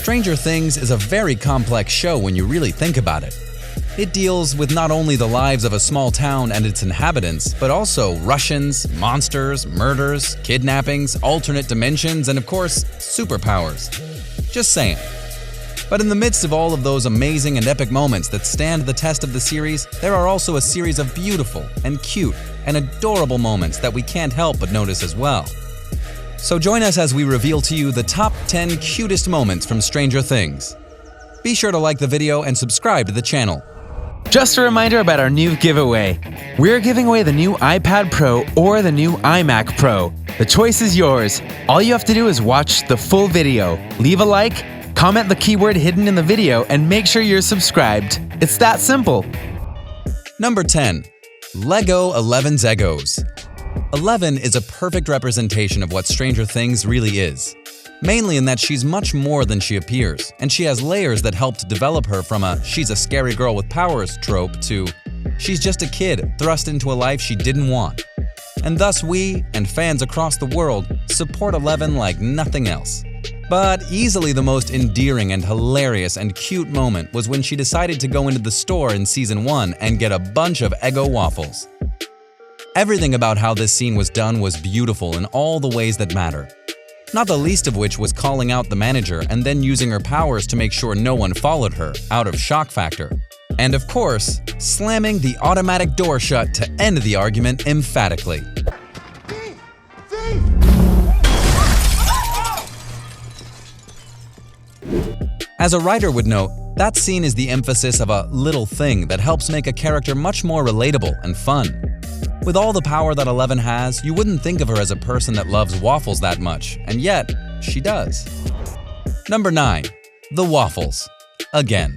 Stranger Things is a very complex show when you really think about it. It deals with not only the lives of a small town and its inhabitants, but also Russians, monsters, murders, kidnappings, alternate dimensions, and of course, superpowers. Just saying. But in the midst of all of those amazing and epic moments that stand the test of the series, there are also a series of beautiful and cute and adorable moments that we can't help but notice as well. So join us as we reveal to you the top 10 cutest moments from Stranger Things. Be sure to like the video and subscribe to the channel. Just a reminder about our new giveaway. We're giving away the new iPad Pro or the new iMac Pro. The choice is yours. All you have to do is watch the full video, leave a like, comment the keyword hidden in the video, and make sure you're subscribed. It's that simple. Number 10. Lego 11's Egos. 11 is a perfect representation of what Stranger Things really is. Mainly in that she's much more than she appears, and she has layers that help to develop her from a "she's a scary girl with powers" trope to "she's just a kid thrust into a life she didn't want." And thus we, and fans across the world, support 11 like nothing else. But easily the most endearing and hilarious and cute moment was when she decided to go into the store in Season 1 and get a bunch of Eggo waffles. Everything about how this scene was done was beautiful in all the ways that matter. Not the least of which was calling out the manager and then using her powers to make sure no one followed her, out of shock factor. And of course, slamming the automatic door shut to end the argument emphatically. As a writer would note, that scene is the emphasis of a little thing that helps make a character much more relatable and fun. With all the power that 11 has, you wouldn't think of her as a person that loves waffles that much, and yet, she does. Number 9. The waffles. Again.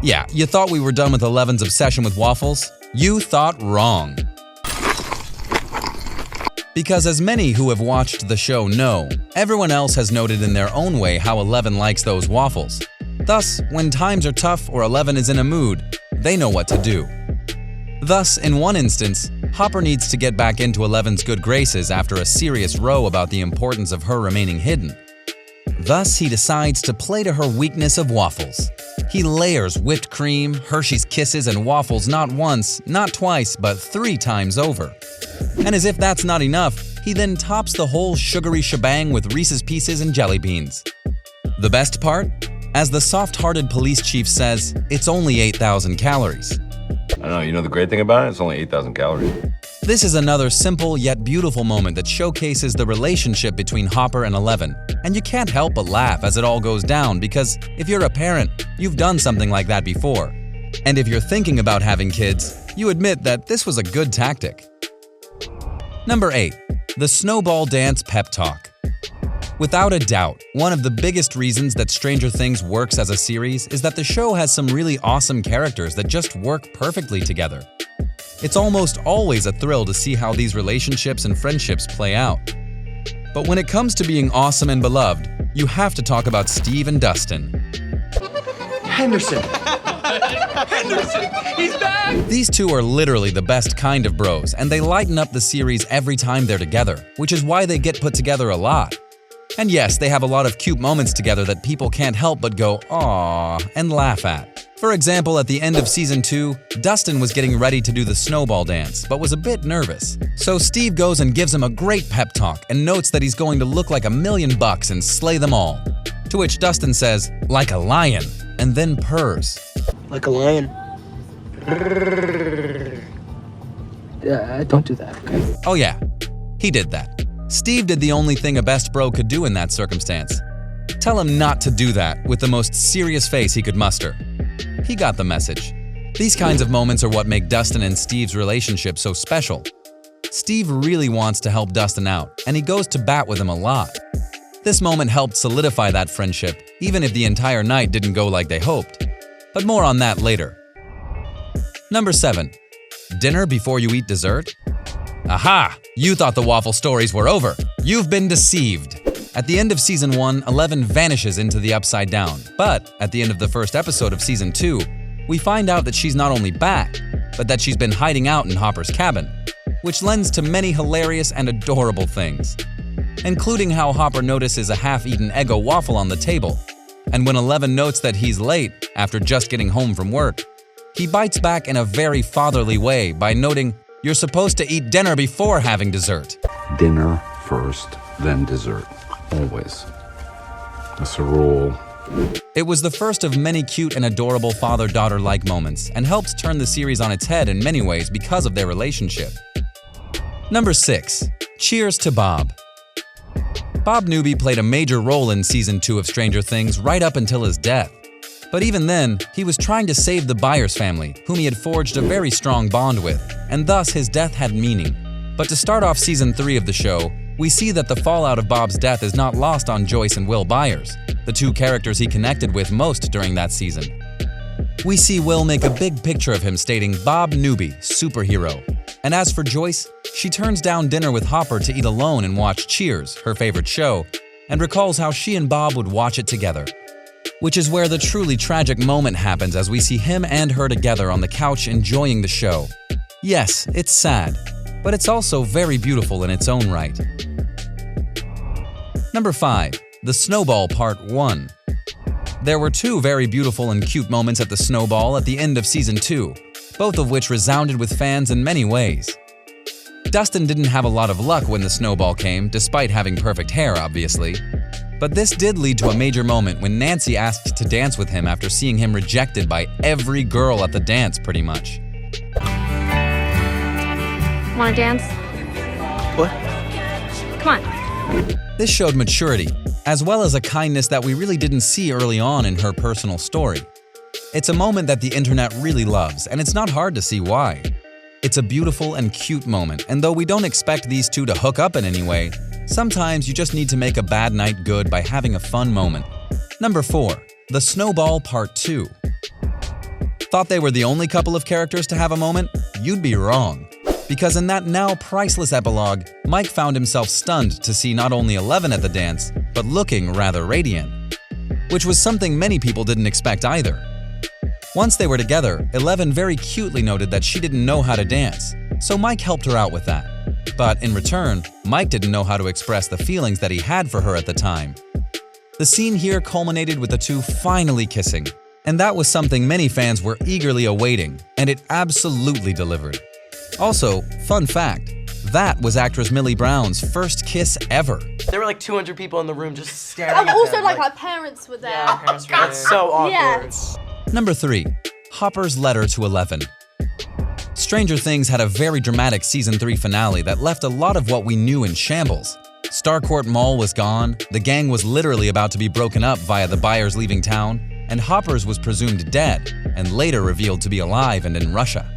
Yeah, you thought we were done with 11's obsession with waffles? You thought wrong. Because as many who have watched the show know, everyone else has noted in their own way how 11 likes those waffles. Thus, when times are tough or 11 is in a mood, they know what to do. Thus, in one instance, Hopper needs to get back into 11's good graces after a serious row about the importance of her remaining hidden. Thus, he decides to play to her weakness of waffles. He layers whipped cream, Hershey's Kisses, and waffles not once, not twice, but 3 times over. And as if that's not enough, he then tops the whole sugary shebang with Reese's Pieces and jelly beans. The best part? As the soft-hearted police chief says, it's only 8,000 calories. I don't know, you know the great thing about it? It's only 8,000 calories. This is another simple yet beautiful moment that showcases the relationship between Hopper and 11. And you can't help but laugh as it all goes down because if you're a parent, you've done something like that before. And if you're thinking about having kids, you admit that this was a good tactic. Number 8. The Snowball Dance Pep Talk. Without a doubt, one of the biggest reasons that Stranger Things works as a series is that the show has some really awesome characters that just work perfectly together. It's almost always a thrill to see how these relationships and friendships play out. But when it comes to being awesome and beloved, you have to talk about Steve and Dustin. Henderson! Henderson! He's back! These two are literally the best kind of bros, and they lighten up the series every time they're together, which is why they get put together a lot. And yes, they have a lot of cute moments together that people can't help but go, "aww," and laugh at. For example, at the end of Season 2, Dustin was getting ready to do the Snowball dance, but was a bit nervous. So Steve goes and gives him a great pep talk and notes that he's going to look like $1,000,000 and slay them all. To which Dustin says, "Like a lion," and then purrs. Like a lion. Don't do that, okay? Oh yeah, he did that. Steve did the only thing a best bro could do in that circumstance. Tell him not to do that with the most serious face he could muster. He got the message. These kinds of moments are what make Dustin and Steve's relationship so special. Steve really wants to help Dustin out, and he goes to bat with him a lot. This moment helped solidify that friendship, even if the entire night didn't go like they hoped. But more on that later. Number 7. Dinner before you eat dessert? Aha! You thought the waffle stories were over. You've been deceived. At the end of Season 1, 11 vanishes into the Upside Down. But at the end of the first episode of Season 2, we find out that she's not only back, but that she's been hiding out in Hopper's cabin, which lends to many hilarious and adorable things, including how Hopper notices a half-eaten Eggo waffle on the table. And when 11 notes that he's late after just getting home from work, he bites back in a very fatherly way by noting, "You're supposed to eat dinner before having dessert." Dinner first, then dessert. Always. That's a rule. It was the first of many cute and adorable father-daughter-like moments and helps turn the series on its head in many ways because of their relationship. Number 6. Cheers to Bob. Bob Newby played a major role in Season 2 of Stranger Things right up until his death. But even then, he was trying to save the Byers family, whom he had forged a very strong bond with, and thus his death had meaning. But to start off Season 3 of the show, we see that the fallout of Bob's death is not lost on Joyce and Will Byers, the two characters he connected with most during that season. We see Will make a big picture of him stating, "Bob Newby, superhero." And as for Joyce, she turns down dinner with Hopper to eat alone and watch Cheers, her favorite show, and recalls how she and Bob would watch it together. Which is where the truly tragic moment happens as we see him and her together on the couch enjoying the show. Yes, it's sad, but it's also very beautiful in its own right. Number 5. The Snowball Part 1. There were two very beautiful and cute moments at the Snowball at the end of Season 2, both of which resounded with fans in many ways. Dustin didn't have a lot of luck when the Snowball came, despite having perfect hair, obviously. But this did lead to a major moment when Nancy asked to dance with him after seeing him rejected by every girl at the dance, pretty much. Wanna dance? What? Come on. This showed maturity, as well as a kindness that we really didn't see early on in her personal story. It's a moment that the internet really loves, and it's not hard to see why. It's a beautiful and cute moment, and though we don't expect these two to hook up in any way, sometimes you just need to make a bad night good by having a fun moment. Number 4. The Snowball Part 2. Thought they were the only couple of characters to have a moment? You'd be wrong. Because in that now priceless epilogue, Mike found himself stunned to see not only 11 at the dance, but looking rather radiant. Which was something many people didn't expect either. Once they were together, 11 very cutely noted that she didn't know how to dance, so Mike helped her out with that. But in return, Mike didn't know how to express the feelings that he had for her at the time. The scene here culminated with the two finally kissing, and that was something many fans were eagerly awaiting, and it absolutely delivered. Also, fun fact, that was actress Millie Brown's first kiss ever. There were like 200 people in the room just staring at Also, them, like, our parents were there. Yeah, our parents were there. That's so awkward. Yeah. Number 3. Hopper's Letter to 11. Stranger Things had a very dramatic Season 3 finale that left a lot of what we knew in shambles. Starcourt Mall was gone, the gang was literally about to be broken up via the Byers leaving town, and Hopper's was presumed dead, and later revealed to be alive and in Russia.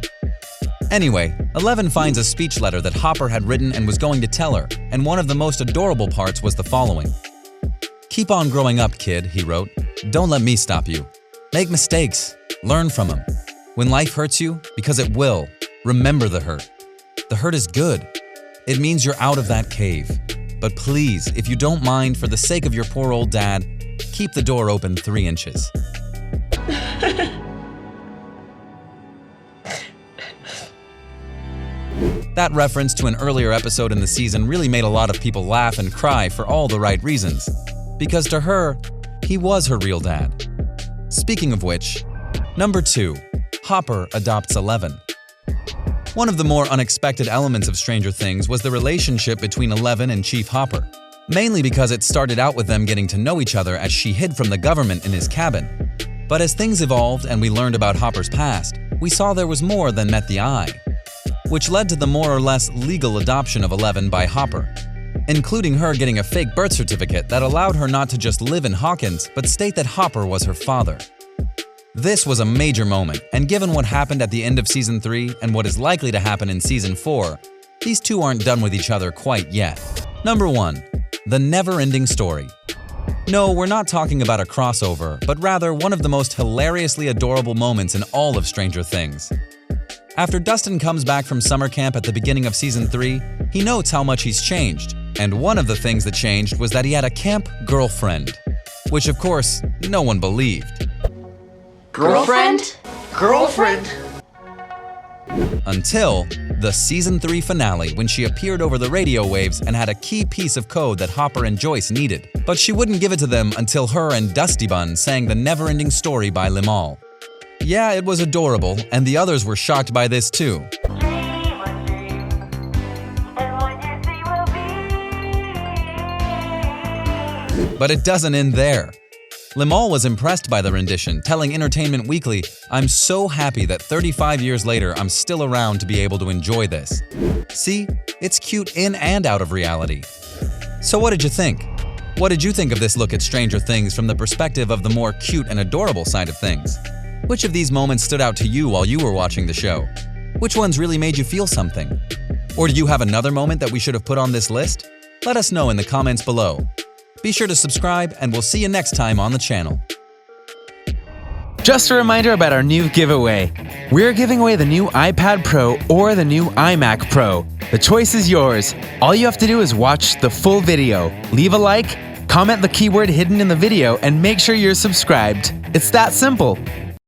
Anyway, 11 finds a speech letter that Hopper had written and was going to tell her, and one of the most adorable parts was the following. "Keep on growing up, kid," he wrote. "Don't let me stop you. Make mistakes. Learn from them. When life hurts you, because it will, remember the hurt. The hurt is good. It means you're out of that cave. But please, if you don't mind, for the sake of your poor old dad, keep the door open 3 inches." That reference to an earlier episode in the season really made a lot of people laugh and cry for all the right reasons. Because to her, he was her real dad. Speaking of which, number 2, Hopper adopts 11. One of the more unexpected elements of Stranger Things was the relationship between 11 and Chief Hopper, mainly because it started out with them getting to know each other as she hid from the government in his cabin. But as things evolved and we learned about Hopper's past, we saw there was more than met the eye, which led to the more or less legal adoption of 11 by Hopper, including her getting a fake birth certificate that allowed her not to just live in Hawkins, but state that Hopper was her father. This was a major moment, and given what happened at the end of Season 3 and what is likely to happen in Season 4, these two aren't done with each other quite yet. Number 1. The Neverending Story. No, we're not talking about a crossover, but rather one of the most hilariously adorable moments in all of Stranger Things. After Dustin comes back from summer camp at the beginning of Season 3, he notes how much he's changed, and one of the things that changed was that he had a camp girlfriend, which of course, no one believed. Girlfriend? Girlfriend? Until the Season 3 finale, when she appeared over the radio waves and had a key piece of code that Hopper and Joyce needed. But she wouldn't give it to them until her and Dusty Bun sang the Neverending Story by Limahl. Yeah, it was adorable, and the others were shocked by this too. But it doesn't end there. Limahl was impressed by the rendition, telling Entertainment Weekly, "I'm so happy that 35 years later I'm still around to be able to enjoy this. See, it's cute in and out of reality." So what did you think? What did you think of this look at Stranger Things from the perspective of the more cute and adorable side of things? Which of these moments stood out to you while you were watching the show? Which ones really made you feel something? Or do you have another moment that we should have put on this list? Let us know in the comments below. Be sure to subscribe, and we'll see you next time on the channel. Just a reminder about our new giveaway. We're giving away the new iPad Pro or the new iMac Pro. The choice is yours. All you have to do is watch the full video, leave a like, comment the keyword hidden in the video, and make sure you're subscribed. It's that simple.